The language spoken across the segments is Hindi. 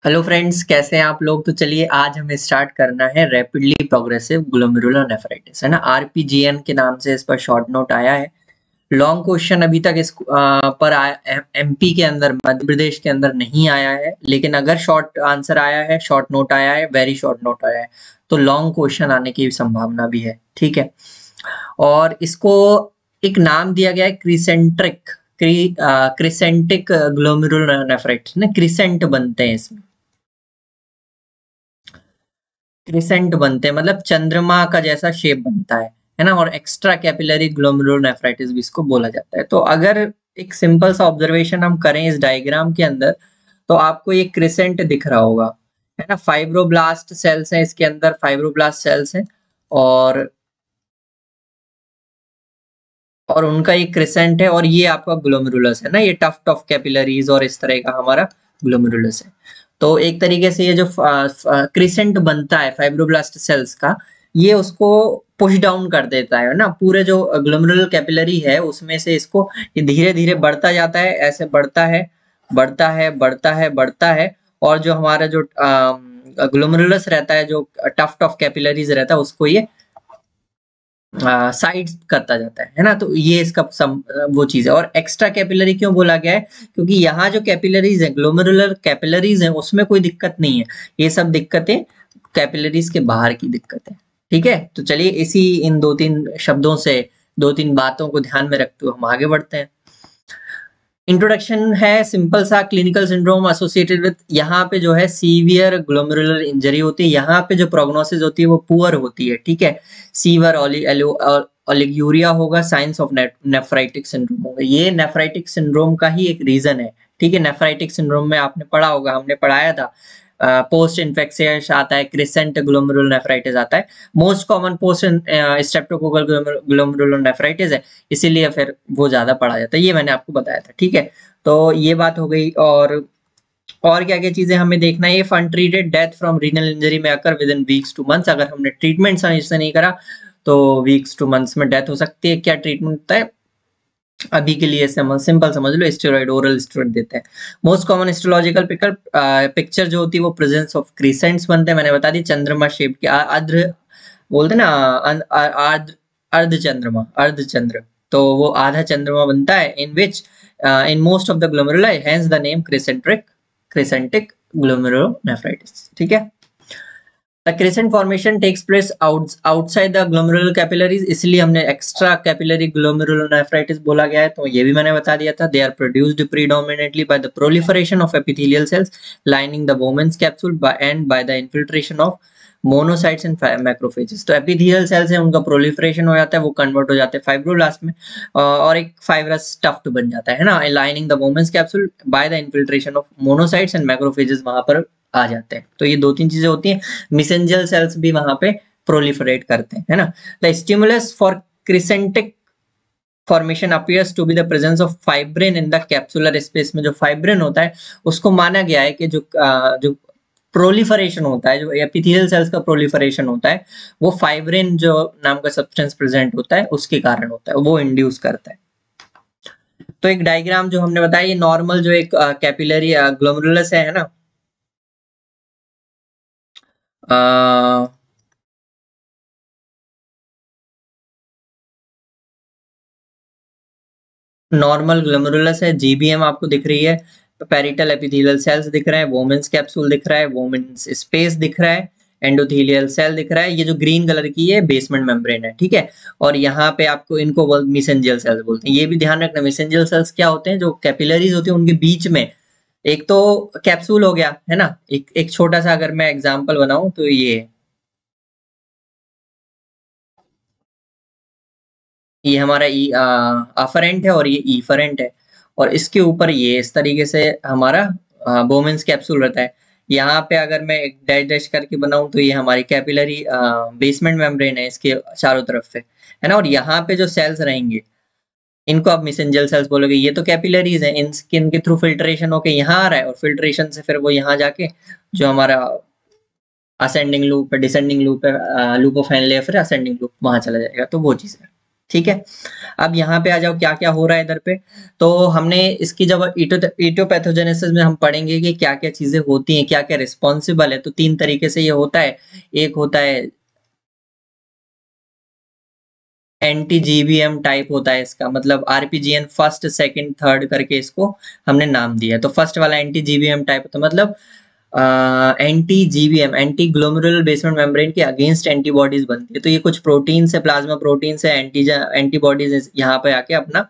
हेलो फ्रेंड्स, कैसे हैं आप लोग। तो चलिए आज हमें स्टार्ट करना है रैपिडली प्रोग्रेसिव ग्लोमेरुलर नेफ्राइटिस, है ना। आरपीजीएन के नाम से इस पर शॉर्ट नोट आया है। लॉन्ग क्वेश्चन अभी तक इस पर एमपी के अंदर, मध्य प्रदेश के अंदर नहीं आया है, लेकिन अगर शॉर्ट आंसर आया है, शॉर्ट नोट आया है, वेरी शॉर्ट नोट आया है, तो लॉन्ग क्वेश्चन आने की संभावना भी है। ठीक है, और इसको एक नाम दिया गया है क्रिसेंट्रिक क्रिसेंटिक ग्लोमेरुलर नेफ्राइटिस ना। क्रिसेंट बनते हैं इसमें, क्रिसेंट बनते हैं, मतलब चंद्रमा का जैसा शेप बनता है ना। और एक्स्ट्रा कैपिलरी ग्लोमेरुलर नेफ्राइटिस भी इसको बोला जाता है। तो अगर एक सिंपल सा ऑब्जर्वेशन हम करें इस डायग्राम के अंदर, तो आपको ये क्रिसेंट दिख रहा होगा, है ना। फाइब्रोब्लास्ट सेल्स हैं इसके अंदर, फाइब्रोब्लास्ट सेल्स हैं, और उनका ये क्रिसेंट है, और ये आपका ग्लोमेरुलस है ना। ये टफ्ट ऑफ कैपिलरीज और इस तरह का हमारा ग्लोमेरुलस है। तो एक तरीके से ये जो क्रिसेंट बनता है फाइब्रोब्लास्ट सेल्स का, ये उसको पुश डाउन कर देता है ना। पूरे जो ग्लोमेरुलर कैपिलरी है उसमें से इसको ये धीरे धीरे बढ़ता जाता है, ऐसे बढ़ता है, बढ़ता है, बढ़ता है, बढ़ता है। और जो हमारा जो ग्लोमेरुलस रहता है, जो टफ्ट ऑफ कैपिलरीज रहता है, उसको ये साइड करता जाता है ना। तो ये इसका वो चीज है। और एक्स्ट्रा कैपिलरी क्यों बोला गया है? क्योंकि यहाँ जो कैपिलरीज है, ग्लोमेरुलर कैपिलरीज है, उसमें कोई दिक्कत नहीं है। ये सब दिक्कतें कैपिलरीज के बाहर की दिक्कत है। ठीक है, तो चलिए इसी इन दो तीन शब्दों से, दो तीन बातों को ध्यान में रखते हुए हम आगे बढ़ते हैं। इंट्रोडक्शन है सिंपल सा। क्लिनिकल सिंड्रोम एसोसिएटेड विद, यहाँ पे जो है सीवियर ग्लोमेरुलर इंजरी होती है। यहाँ पे जो प्रोग्नोसिस होती है वो पुअर होती है। ठीक है, सीवर ओलिगूरिया होगा, साइंस ऑफ नेफ्राइटिक सिंड्रोम होगा। ये नेफ्राइटिक सिंड्रोम का ही एक रीजन है। ठीक है, नेफ्राइटिक सिंड्रोम में आपने पढ़ा होगा, हमने पढ़ाया था, पोस्ट इन्फेक्शियस आता है, क्रिसेंट ग्लोमेरुलर नेफ्राइटिस आता है। Most common post streptococcal glomerular nephritis है, इसीलिए फिर वो ज्यादा पढ़ा जाता है। ये मैंने आपको बताया था। ठीक है, तो ये बात हो गई। और क्या क्या चीजें हमें देखना है। If untreated death from renal injury में occur within weeks to months, अगर हमने ट्रीटमेंट सही से नहीं करा तो वीक्स टू मंथ्स में डेथ हो सकती है। क्या ट्रीटमेंट होता है? अभी के लिए सिंपल समझ लो, स्टेरॉइड, ओरल स्टेरॉइड देते हैं। मोस्ट कॉमन हिस्टोलॉजिकल पिक्चर जो होती है वो प्रेजेंस ऑफ क्रिसेंट्स बनते हैं। मैंने बता दी, चंद्रमा शेप के, अर्ध बोलते हैं ना, अर्ध, अर्ध चंद्रमा, अर्ध चंद्र। तो वो आधा चंद्रमा बनता है, in which in most of the glomeruli, hence the name crescentic glomerulonephritis. ठीक है, The crescent formation takes place outside the glomerular capillaries, इसलिए हमने extra capillary glomerulonephritis बोला गया है। तो ये भी मैंने बता दिया था। They are produced predominantly by the proliferation of epithelial cells lining the Bowman's capsule and by the infiltration of monocytes and macrophages. तो एपिथेलियल सेल्स है, उनका प्रोलिफरेशन हो जाता है, वो कन्वर्ट हो जाते हैं फाइब्रोब्लास्ट में, और एक फाइब्रस टफ्ट बन जाता है ना, lining the women's capsule by the infiltration of monocytes and macrophages वहां पर आ जाते हैं। तो ये दो तीन चीजें होती हैं। मेसेंजर सेल्स भी वहां पे प्रोलिफरेट करते हैं, है ना। The stimulus for crescentic formation appears to be the presence of fibrin in the capsular space में। जो फाइब्रिन होता है उसको माना गया है कि जो प्रोलिफरेशन होता है, जो एपिथेलियल सेल्स का प्रोलिफरेशन होता है, वो फाइब्रिन जो नाम का सब्सटेंस प्रेजेंट होता है उसके कारण होता है, वो इंड्यूस करता है। तो एक डायग्राम जो हमने बताया, ये नॉर्मल जो एक कैपिलरी ग्लोमेरुलस है ना, नॉर्मल ग्लोमेरुलस है। जीबीएम आपको दिख रही है, पेरिटल एपिथेलियल सेल्स दिख रहे हैं, वोमेन्स कैप्सूल दिख रहा है, वोमेन्स स्पेस दिख रहा है, एंडोथेलियल सेल दिख रहा है। ये जो ग्रीन कलर की है बेसमेंट मेम्ब्रेन है। ठीक है, और यहाँ पे आपको इनको मेसेंजियल सेल्स बोलते हैं। ये भी ध्यान रखना, मेसेंजियल सेल्स क्या होते हैं? जो कैपिलरीज होती है उनके बीच में एक तो कैप्सूल हो गया, है ना। एक छोटा सा अगर मैं एग्जांपल बनाऊं तो ये हमारा अफरेंट है और ये ईफरेंट है, और इसके ऊपर ये इस तरीके से हमारा बोमेंस कैप्सूल रहता है। यहाँ पे अगर मैं एक डैश डैश करके बनाऊं तो ये हमारी कैपिलरी बेसमेंट मेम्ब्रेन है इसके चारों तरफ से, है ना। और यहाँ पे जो सेल्स रहेंगे इनको आप मेसेंजर सेल्स बोलोगे। ये तो कैपिलरीज है, इनके थ्रू फिल्ट्रेशन होके यहाँ आ रहा है, और फिल्ट्रेशन से फिर वो यहाँ जाके जो हमारा असेंडिंग लूप है, डिसेंडिंग लूप है, लूप ऑफ हेनले, फिर असेंडिंग लूप, वहां चला जाएगा। तो वो चीज है। ठीक है। अब यहाँ पे आ जाओ क्या क्या हो रहा है इधर पे। तो हमने इसकी जब इटियोपैथोजेनेसिस में हम पढ़ेंगे कि क्या क्या चीजें होती हैं, क्या क्या रिस्पॉन्सिबल है। तो 3 तरीके से ये होता है। एक होता है एंटी जीबीएम टाइप होता है इसका, मतलब आरपीजीएन फर्स्ट सेकंड थर्ड करके इसको हमने नाम दिया है। तो फर्स्ट वाला एंटी जीबीएम टाइप होता है, मतलब anti GBM anti glomerular basement membrane के अगेंस्ट एंटीबॉडीज बनती है। तो ये कुछ प्रोटीन से, प्लाज्मा प्रोटीन से एंटीबॉडीज यहाँ पे आके अपना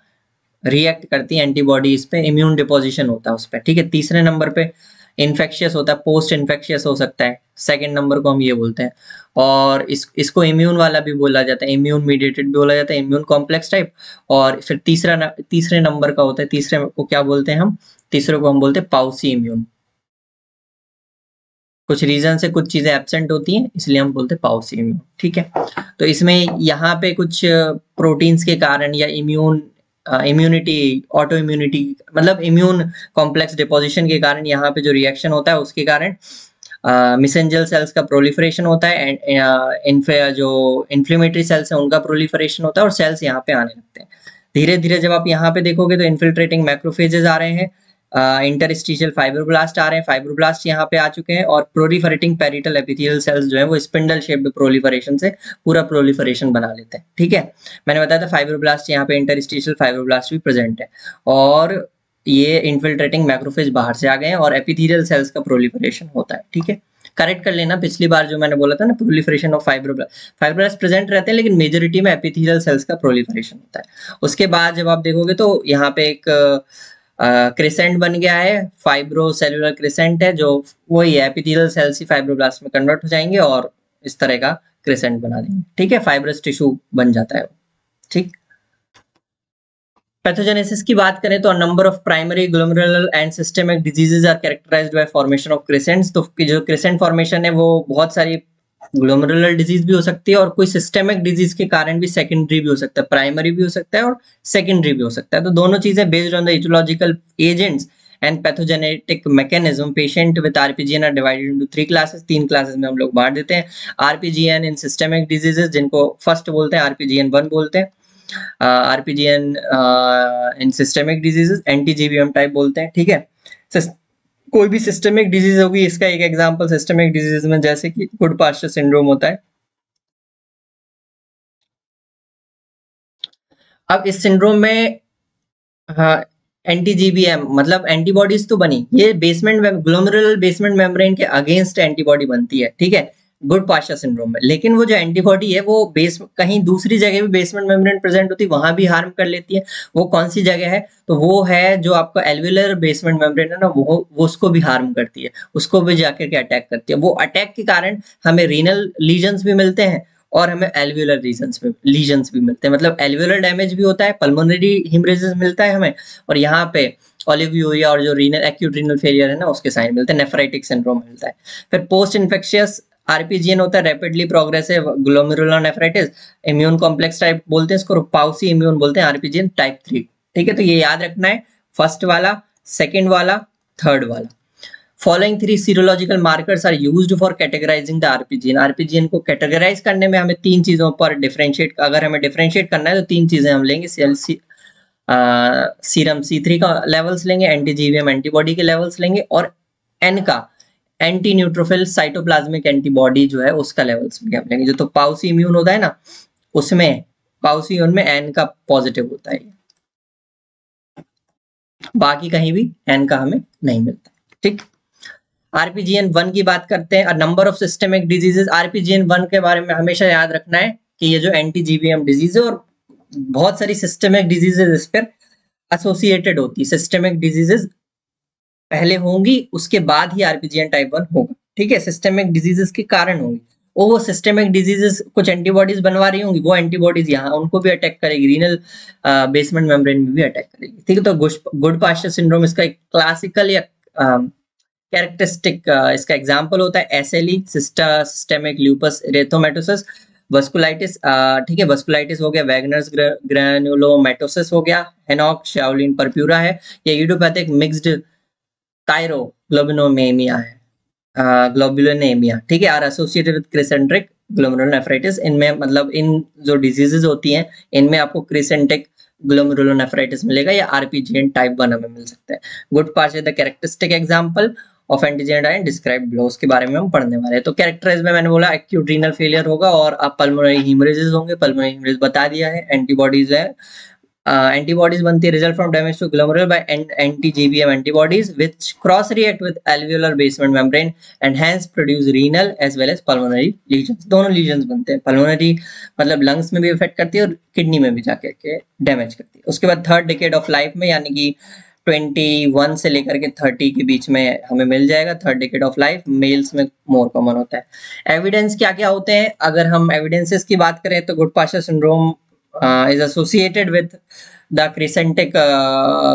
रिएक्ट करती है, एंटीबॉडी इस पे इम्यून डिपोजिशन होता है उस पर। ठीक है। तीसरे नंबर पे इन्फेक्शियस होता है, पोस्ट इन्फेक्शियस हो सकता है, सेकंड नंबर को हम ये बोलते हैं। और इसको इम्यून वाला भी बोला जाता है, इम्यून मीडिएटेड भी बोला जाता है, इम्यून कॉम्प्लेक्स टाइप। और फिर तीसरे नंबर का होता है, तीसरे को क्या बोलते हैं हम, तीसरे को हम बोलते हैं पाउसी इम्यून। कुछ रीजन से कुछ चीजें एब्सेंट होती हैं, इसलिए हम बोलते हैं पाउसी इम्यून। ठीक है। तो इसमें यहाँ पे कुछ प्रोटीन्स के कारण या इम्यूनिटी, ऑटो इम्यूनिटी, मतलब इम्यून कॉम्प्लेक्स डिपोजिशन के कारण यहाँ पे जो रिएक्शन होता है उसके कारण मिसेंजल सेल्स का प्रोलिफरेशन होता है एंड जो इन्फ्लेमेटरी सेल्स है उनका प्रोलिफरेशन होता है और सेल्स यहाँ पे आने लगते हैं। धीरे धीरे जब आप यहाँ पे देखोगे तो इन्फिल्ट्रेटिंग मैक्रोफेजेस आ रहे हैं, इंटरस्टिशियल फाइब्रोब्लास्ट आ रहे हैं, फाइब्रोब्लास्ट यहाँ पे आ चुके हैं, और प्रोलिफरेटिंग पेरिटल एपिथेलियल सेल्स जो है वो स्पिंडल शेप्ड प्रोलिफरेशन से पूरा प्रोलिफरेशन बना लेते हैं। ठीक है। मैंने बताया था फाइब्रोब्लास्ट, यहाँ पे इंटरस्टिशियल फाइब्रोब्लास्ट भी प्रेजेंट है, और ये इन्फिल्ट्रेटिंग मैक्रोफेज बाहर से आ गए हैं और एपिथेलियल सेल्स का प्रोलिफरेशन होता है। ठीक है। करेक्ट कर लेना पिछली बार जो मैंने बोला था ना, प्रोलिफरेशन ऑफ फाइब्रोब्लास्ट प्रेजेंट रहते हैं, लेकिन मेजोरिटी में एपिथेलियल सेल्स का प्रोलिफरेशन होता है। उसके बाद जब आप देखोगे तो यहाँ पे एक क्रिसेंट बन गया है, फाइब्रोसेलुलर क्रिसेंट है, जो वही है, एपिथेलियल सेल्स ही फाइब्रोब्लास्ट में कन्वर्ट हो जाएंगे और इस तरह का क्रिसेंट बना देंगे। ठीक है। फाइब्रस टिश्यू बन जाता है। ठीक। पैथोजेनेसिस की बात करें तो number of primary glomerular and systemic diseases are characterised by formation of crescents. तो जो क्रिसेंट फॉर्मेशन है वो बहुत सारी ग्लोमेरुलर डिजीज भी हो सकती है और कोई सिस्टेमिक डिजीज के कारण भी सेकेंडरी भी हो सकता है, प्राइमरी भी हो सकता है और सेकेंडरी भी हो सकता है। तो दोनों चीजें based on the etiological agents and pathogenetic mechanism, patient with RPGN are divided into 3 classes. 3 classes में हम लोग बांट देते हैं। आरपीजीएन इन सिस्टेमिक डिजीजेस, जिनको फर्स्ट बोलते हैं आरपीजीएन 1 बोलते हैं, RPGN in systemic diseases anti GBM type बोलते हैं। ठीक है। कोई भी सिस्टेमिक डिजीज होगी, इसका एक एग्जांपल सिस्टेमिक डिजीज में जैसे कि गुड पास्चर सिंड्रोम होता है। अब इस सिंड्रोम में हाँ, एंटी जीबीएम मतलब एंटीबॉडीज तो बनी, ये बेसमेंट ग्लोमेरुलर बेसमेंट मेम्ब्रेन के अगेंस्ट एंटीबॉडी बनती है। ठीक है। गुड पास्चर सिंड्रोम में, लेकिन वो जो एंटीबॉडी है वो बेस कहीं दूसरी जगह भी बेसमेंट मेम्ब्रेन प्रेजेंट होती है, वहां भी हार्म कर लेती है। वो कौन सी जगह है? तो वो है जो आपका एल्वियुलर बेसमेंट मेम्ब्रेन है ना, वो उसको भी हार्म करती है, उसको भी जाकर के अटैक करती है। वो अटैक के कारण हमें रीनल लीजन्स भी मिलते हैं और हमें एल्वियुलर लीजन्स भी मिलते हैं, मतलब एल्वियुलर डैमेज भी होता है, पल्मोनरी हिमरेजेस मिलता है हमें, और यहाँ पे ओलिगोयूरिया और जो रीनल एक्यूट रीनल फेलियर है ना उसके साइन मिलते हैं, नेफ्राइटिक सिंड्रोम मिलता है। फिर पोस्ट इन्फेक्शियस आरपीजीएन होता है, rapidly progressive glomerular nephritis, immune complex type बोलते हैं इसको, पाउसी इम्यून बोलते हैं, आरपीजीएन टाइप 3। ठीक है। तो ये याद रखना है, फर्स्ट वाला, सेकेंड वाला, थर्ड वाला। Following 3 serological markers are used for categorising the RPGN. RPGN को कैटेगराइज करने में हमें 3 चीजों पर डिफरेंशिएट, अगर हमें डिफरेंशिएट करना है तो 3 चीजें हम लेंगे। सीरम C3 का लेवल्स लेंगे, एंटी जीबीएम एंटीबॉडी के लेवल्स लेंगे, और एन का एंटी न्यूट्रोफिल साइटोप्लाज्मिक एंटीबॉडी जो है उसका लेवल्स भी हम लेंगे। जो तो पाउसी इम्यून होता है ना, उसमें पाउसी इम्यून में एन का पॉजिटिव होता है, बाकी कहीं भी एन का हमें नहीं मिलता। ठीक। आरपीजीएन 1 की बात करते हैं। नंबर ऑफ सिस्टेमिक डिजीजेस, आरपीजीएन 1 के बारे में हमेशा याद रखना है कि ये जो एंटी जीबीएम डिजीज है और बहुत सारी सिस्टेमिक डिजीजेस इस पर एसोसिएटेड होती है। सिस्टेमिक डिजीजेस पहले होंगी, उसके बाद ही आरपीजीएन टाइप 1 होगा। ठीक है। सिस्टेमिक डिजीजेस के कारण होंगी, वो सिस्टेमिक डिजीजेस कुछ एंटीबॉडीज बनवा रही होंगी, वो एंटीबॉडीज यहाँ उनको भी अटैक करेगी, रीनल बेसमेंट मेम्ब्रेन में भी अटैक करेगी। ठीक है। तो गुड पास्चर सिंड्रोम इसका एक क्लासिकल या कैरेक्टरिस्टिक इसका एग्जांपल होता है एसएलई, सिस्टेमिक ल्यूपस एरिथेमेटोसस, वस्कुलाइटिस। ठीक है। वस्कुलाइटिस हो गया, वैगनर्स ग्रैनुलोमैटोसिस हो गया, हेनॉक शाओलिन परप्यूरा है, या इडियोपैथिक मिक्स्ड थायरोग्लोबिनोमेमिया है, ग्लोबुलिनेमिया। ठीक है। आर एसोसिएटेड विद क्रिसेंट्रिक ग्लोमेरुलोनेफ्राइटिस, इनमें मतलब इन जो डिजीजेज होती हैं इनमें आपको क्रिसेंटिक ग्लोमेरुलोनेफ्राइटिस मिलेगा या आरपीजीएन टाइप 1 हमें मिल सकता है। Good part is the characteristic example of antigen and describe below, उसके बारे में हम पढ़ने वाले हैं। तो कैरेक्टराइज में मैंने बोला एक्यूट रीनल फेलियर होगा और आप पल्मोनरी हीमरेजेस होंगे, पल्मोनरी हीमरेज बता दिया है। एंटीबॉडीज है, antibodies बनती है result from damage to glomerule by anti-GBM antibodies which cross react with alveolar basement membrane and hence produce renal as well as pulmonary lesions। दोनों lesions बनते हैं, pulmonary मतलब lungs में भी affect करती है और kidney में भी जाके के damage करती है। उसके बाद थर्ड decade of life में यानी कि 21 से लेकर के 30 के बीच में हमें मिल जाएगा। Third decade of life males में मोर कॉमन होता है। एविडेंस क्या क्या होते हैं, अगर हम एविडेंसेस की बात करें तो good-pasture syndrome is associated with the crescentic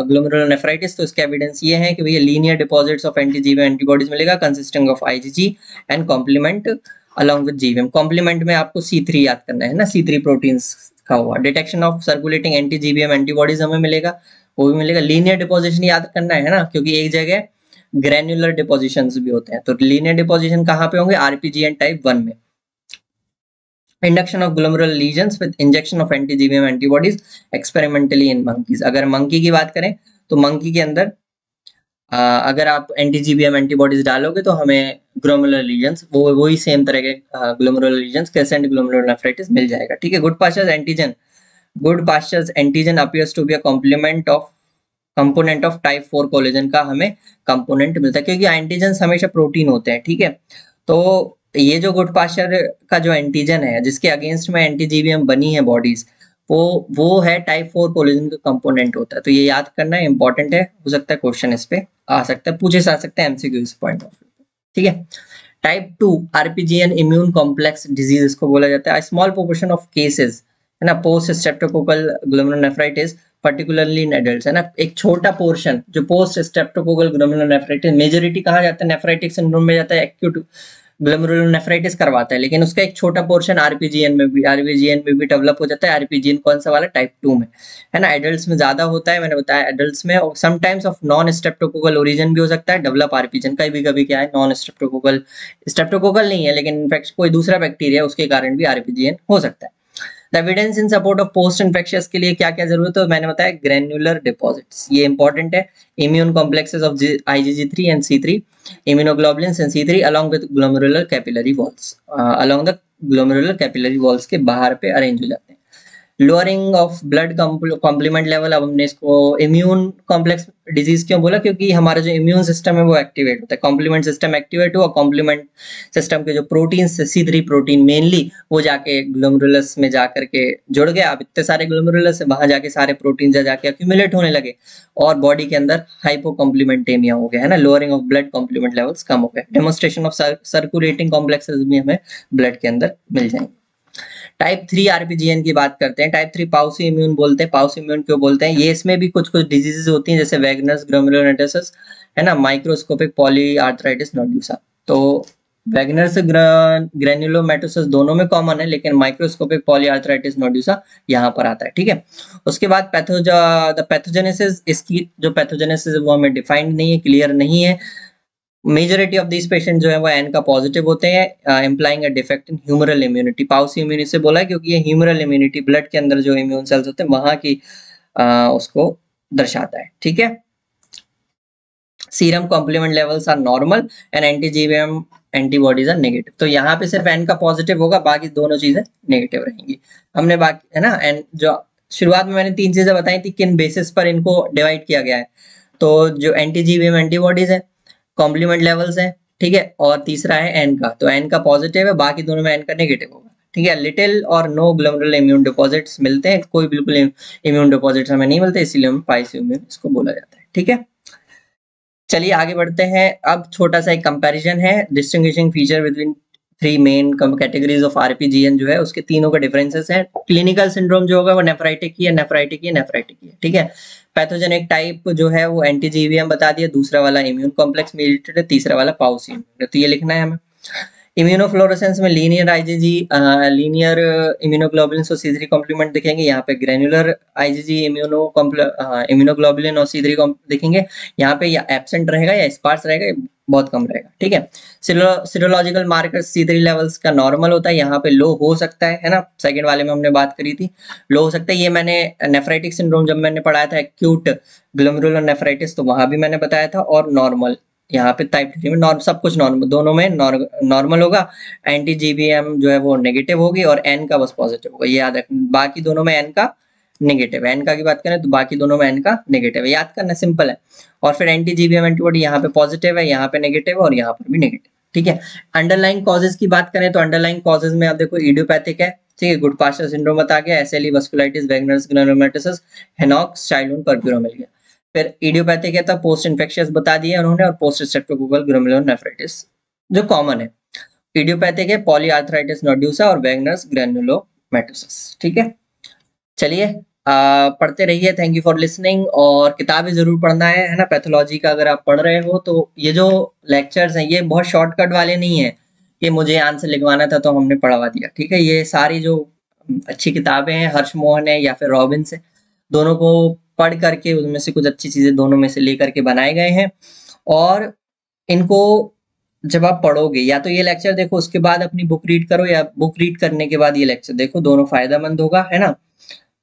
glomerulonephritis। तो इसका एविडेंस ये है कि भैया linear deposits of anti GBM antibodies मिलेगा consisting of IgG and complement along with GBM. Complement में आपको C3 याद करना है ना, C3 प्रोटीन्स का हुआ। डिटेक्शन ऑफ सर्कुलेटिंग एंटी-जीवीएम एंटीबॉडीज हमें मिलेगा, वो भी मिलेगा। लीनियर डिपोजिशन याद करना है ना, क्योंकि एक जगह ग्रेन्युलर डिपोजिशंस भी होते हैं। तो लीनियर डिपोजिशन कहाँ पे होंगे, आरपीजीएन टाइप 1 में। Induction of glomerular lesions with injection of anti GBM antibodies experimentally in monkeys. अगर मंकी की बात करें तो मंकी के अंदर अगर आप एंटी-जीवीएम एंटीबॉडीज डालोगे तो हमें ग्लोमेरुलर लीजन्स वही सेम तरह के ग्लोमेरुलर लीजन्स क्रेसेंट ग्लोमेरुलोनेफ्राइटिस मिल जाएगा। ठीक है। Goodpasture's antigen, Goodpasture's antigen appears to be a complement of component of type 4 collagen का हमें कंपोनेंट मिलता है, क्योंकि एंटीजन हमेशा प्रोटीन होते हैं। ठीक है। तो ये जो गुड पास्चर का जो एंटीजन है जिसके अगेंस्ट में एंटी-जीवीएम बनी है बॉडीज, वो है टाइप 4 कोलेजन का कंपोनेंट होता है। तो ये याद करना है, इंपॉर्टेंट है, हो सकता है क्वेश्चन इस पे आ सकता है, पूछे जा सकते हैं एमसीक्यू इस पॉइंट ऑफ व्यू। ठीक है। टाइप 2 आरपीजीएन इम्यून कॉम्प्लेक्स डिजीज इसको बोला जाता है। स्मॉल प्रोपोर्शन ऑफ केसेस है ना post streptococcal glomerulonephritis particularly in adults है ना, एक छोटा पोर्शन जो पोस्ट स्ट्रेप्टोकोकल ग्लोमेरुलोनेफ्राइटिस, मेजॉरिटी कहाँ जाता है, नेफ्राइटिक सिंड्रोम में जाता है, एक्यूट ग्लोमेरुलोनेफ्राइटिस करवाता है, लेकिन उसका एक छोटा पोर्शन आरपीजीएन में भी डेवलप हो जाता है। आरपीजीएन कौन सा वाला, टाइप 2 में है ना। एडल्ट्स में ज्यादा होता है, मैंने बताया एडल्ट्स में। और sometimes of non streptococcal origin भी हो सकता है डेवलप आरपीजीएन, कभी क्या है नॉन स्ट्रेप्टोकोकल, स्ट्रेप्टोकोकल नहीं है लेकिन इनफेक्ट कोई दूसरा बैक्टीरिया उसके कारण भी आरपीजीएन हो सकता है। Evidence in support of post infectious के लिए क्या क्या जरूरत है, मैंने बताया ग्रेन्युलर डिपॉजिट्स, ये इंपॉर्टेंट है। Immune complexes of IgG3 and C3, immunoglobulins and C3 along with glomerular capillary walls, along the glomerular capillary walls के बाहर पे अरेंज हो जाते हैं। Lowering of blood complement level, अब हमने इसको इम्यून कॉम्प्लेक्स डिजीज क्यों बोला, क्योंकि हमारा जो इम्यून सिस्टम है वो एक्टिवेट होता है, कॉम्प्लीमेंट सिस्टम एक्टिवेट हुआ, कॉम्प्लीमेंट सिस्टम के जो प्रोटीन C3 प्रोटीन मेनली वो जाके ग्लोमेरुलस में जाकर के जुड़ गया। अब इतने सारे ग्लोमेरुलस है, वहां जाके सारे प्रोटीन जाके एक्यूमुलेट होने लगे और बॉडी के अंदर हाइपोकॉम्प्लीमेंटेमिया हो गया है ना, lowering of blood complement levels कम हो गए। डेमोन्स्ट्रेशन ऑफ सर्कुलेटिंग कॉम्प्लेक्सेस भी हमें ब्लड के अंदर मिल जाएंगे। टाइप 3 आरपीजीएन की बात करते हैं। टाइप 3 पाउसी इम्यून बोलते हैं। पाउसी इम्यून क्यों बोलते हैं, ये इसमें भी कुछ डिजीजेस होती हैं जैसे वैगनर्स ग्लोमेरुलोनेफ्राइटिस है ना, माइक्रोस्कोपिक पॉलीआर्थराइटिस नोडुलोसा। तो वैगनर्स ग्रेन्युलोमैटोसिस दोनों में कॉमन है, लेकिन माइक्रोस्कोपिक पॉलीआर्थराइटिस नोडुलोसा यहाँ पर आता है। ठीक है। उसके बाद पैथोजेनेसिस, इसकी जो पैथोजेनेसिस है वो हमें डिफाइंड नहीं है, क्लियर नहीं है। मेजॉरिटी ऑफ दिस पेशेंट जो है वो एन का पॉजिटिव होते हैं, implying a defect in humoral immunity. Pauci immunity से बोला है क्योंकि ये ह्यूमरल इम्यूनिटी ब्लड के अंदर जो इम्यून सेल्स होते हैं वहां की उसको दर्शाता है। ठीक है। Serum complement levels are normal and anti GBM antibodies are negative. तो यहाँ पे सिर्फ एन का पॉजिटिव होगा, बाकी दोनों चीजें नेगेटिव रहेंगी। हमने बाकी है ना, एन जो शुरुआत में मैंने 3 चीजें बताई थी किन बेसिस पर इनको डिवाइड किया गया है। तो जो एंटी-जीवीएम एंटीबॉडीज है, कॉम्प्लीमेंट लेवल्स है, ठीक है, और तीसरा है एन का, तो एन का पॉजिटिव है, बाकी दोनों में एन का नेगेटिव होगा। ठीक है। लिटिल और नो ग्लोमेरुलर इम्यून डिपॉजिट्स मिलते हैं, कोई बिल्कुल इम्यून डिपॉजिट्स हमें नहीं मिलते, इसीलिए हम पाइसिव इम्यून इसको बोला जाता है। ठीक है। चलिए आगे बढ़ते हैं। अब छोटा सा एक कंपैरिजन है, distinguishing feature between 3 main categories of RPGN जो है उसके तीनों का डिफरेंसेस हैं। क्लिनिकल सिंड्रोम जो होगा वो नेफ्राइटिक ही है। ठीक है। पैथोजेनिक टाइप जो है वो एंटी-जीवीएम बता दिया, दूसरा वाला इम्यून कॉम्प्लेक्स मेडिएटेड है, तीसरा वाला पाउसी इम्यून। तो ये लिखना है हमें। इम्यूनोफ्लोरेसेंस में लीनियर आईजीजी, लीनियर इम्यूनोग्लोबुलिन और C3 कॉम्प्लीमेंट दिखेंगे। यहाँ पे ग्रेनुलर आईजीजी इम्यूनोग्लोबुलिन और C3 दिखेंगे। यहाँ पे या एब्सेंट रहेगा या स्पार्स रहेगा, बहुत कम रहेगा, ठीक है। सीरोलॉजिकल मार्कर्स C3 लेवल्स का नॉर्मल होता है, यहाँ पे लो हो सकता है ना, सेकंड वाले में हमने बात करी थी, लो हो सकता है। ये मैंने नेफ्राइटिक सिंड्रोम जब मैंने पढ़ाया था एक्यूट ग्लोमेरुलर नेफ्राइटिस, तो वहां भी मैंने बताया था। और नॉर्मल यहाँ पे टाइप 3 में नॉर्म सब कुछ नॉर्मल, दोनों में नॉर्मल होगा। एंटी जीबीएम जो है वो नेगेटिव होगी और एन का बस पॉजिटिव होगा, ये याद रखना। बाकी दोनों में एन का नेगेटिव है, एन का की बात करें तो बाकी दोनों में एन का नेगेटिव है, याद करना सिंपल है। और फिर एंटी जीबीएम एंटीबॉडी यहाँ पे पॉजिटिव है, यहाँ पे नेगेटिव है और यहाँ पर भी नेगेटिव, ठीक है। अंडरलाइन कॉजेज की बात करें तो अंडरलाइन कॉजेज में आप देखो इडियोपैथिक है, ठीक है, गुड-पास्चर सिंड्रोम बता गया, एसएलई वास्कुलाइटिस, वेगनर्स ग्रेनुलोमाटोसिस, हेनॉक्स, चाइल्डहुड परप्यूरा मिल गया। फिर इडियोपैथिक है तो पोस्ट इन्फेक्शियस बता दिया उन्होंने, और पोस्ट स्ट्रेप्टोकोकल ग्लोमेरुलर नेफ्राइटिस जो कॉमन है। इडियोपैथिक है पॉलीआर्थराइटिस नोड्यूसा और वेगनर्स ग्रेनुलोमाटोसिस, ठीक है। चलिए पढ़ते रहिए, थैंक यू फॉर लिसनिंग, और किताबें जरूर पढ़ना है ना। पैथोलॉजी का अगर आप पढ़ रहे हो तो ये जो लेक्चर्स हैं ये बहुत शॉर्टकट वाले नहीं है कि मुझे आंसर लिखवाना था तो हमने पढ़वा दिया, ठीक है। ये सारी जो अच्छी किताबें हैं, हर्ष मोहन है या फिर रॉबिन्स है, दोनों को पढ़ करके उनमें से कुछ अच्छी चीजें दोनों में से लेकर के बनाए गए हैं। और इनको जब आप पढ़ोगे, या तो ये लेक्चर देखो उसके बाद अपनी बुक रीड करो, या बुक रीड करने के बाद ये लेक्चर देखो, दोनों फायदेमंद होगा, है ना।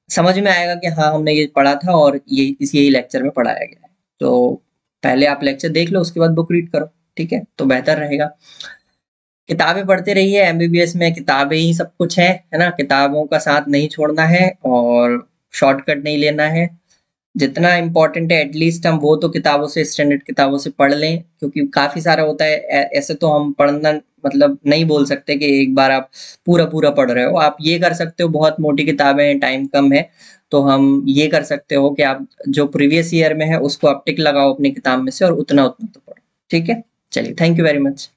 समझ में आएगा कि हाँ हमने ये पढ़ा था और ये यही लेक्चर में पढ़ाया गया है। तो पहले आप लेक्चर देख लो, उसके बाद बुक रीड करो, ठीक है, तो बेहतर रहेगा। किताबें पढ़ते रहिए, एमबीबीएस में किताबें ही सब कुछ है ना। किताबों का साथ नहीं छोड़ना है और शॉर्टकट नहीं लेना है। जितना इम्पोर्टेंट है एटलीस्ट हम वो तो किताबों से, स्टैंडर्ड किताबों से पढ़ लें, क्योंकि काफी सारा होता है। ऐसे तो हम पढ़ना मतलब नहीं बोल सकते कि एक बार आप पूरा पूरा पढ़ रहे हो। आप ये कर सकते हो, बहुत मोटी किताबें हैं, टाइम कम है, तो हम ये कर सकते हो कि आप जो प्रीवियस ईयर में है उसको आप टिक लगाओ अपनी किताब में से और उतना उतना तो पढ़ो, ठीक है। चलिए, थैंक यू वेरी मच।